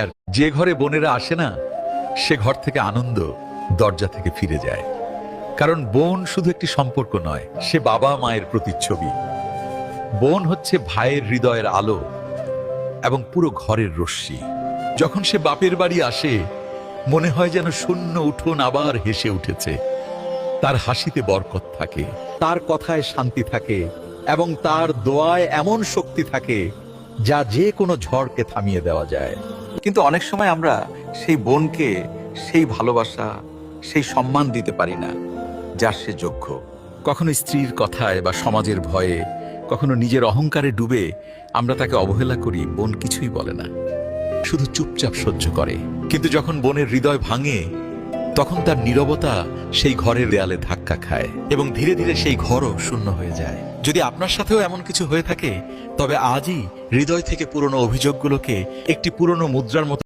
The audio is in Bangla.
আর যে ঘরে বোনেরা আসে না, সে ঘর থেকে আনন্দ দরজা থেকে ফিরে যায়। কারণ বোন শুধু একটি সম্পর্ক নয়, সে বাবা মায়ের প্রতিচ্ছবি। বোন হচ্ছে ভাইয়ের হৃদয়ের আলো এবং পুরো ঘরের রশ্মি। যখন সে বাপের বাড়ি আসে, মনে হয় যেন শূন্য উঠোন আবার হেসে উঠেছে। তার হাসিতে বরকত থাকে, তার কথায় শান্তি থাকে এবং তার দোয়ায় এমন শক্তি থাকে যা যে কোনো ঝড়কে থামিয়ে দেওয়া যায়। কিন্তু অনেক সময় আমরা সেই বোনকে সেই ভালোবাসা, সেই সম্মান দিতে পারি না যার সে যোগ্য। কখনো স্ত্রীর কথায় বা সমাজের ভয়ে, কখনো নিজের অহংকারে ডুবে আমরা তাকে অবহেলা করি। বোন কিছুই বলে না, শুধু চুপচাপ সহ্য করে। কিন্তু যখন বোনের হৃদয় ভাঙে, তখন তার নীরবতা সেই ঘরের দেয়ালে ধাক্কা খায় এবং ধীরে ধীরে সেই ঘরও শূন্য হয়ে যায়। যদি আপনার সাথেও এমন কিছু হয়ে থাকে, তবে আজই হৃদয় থেকে পুরনো অভিযোগগুলোকে একটি পুরনো মুদ্রার মতো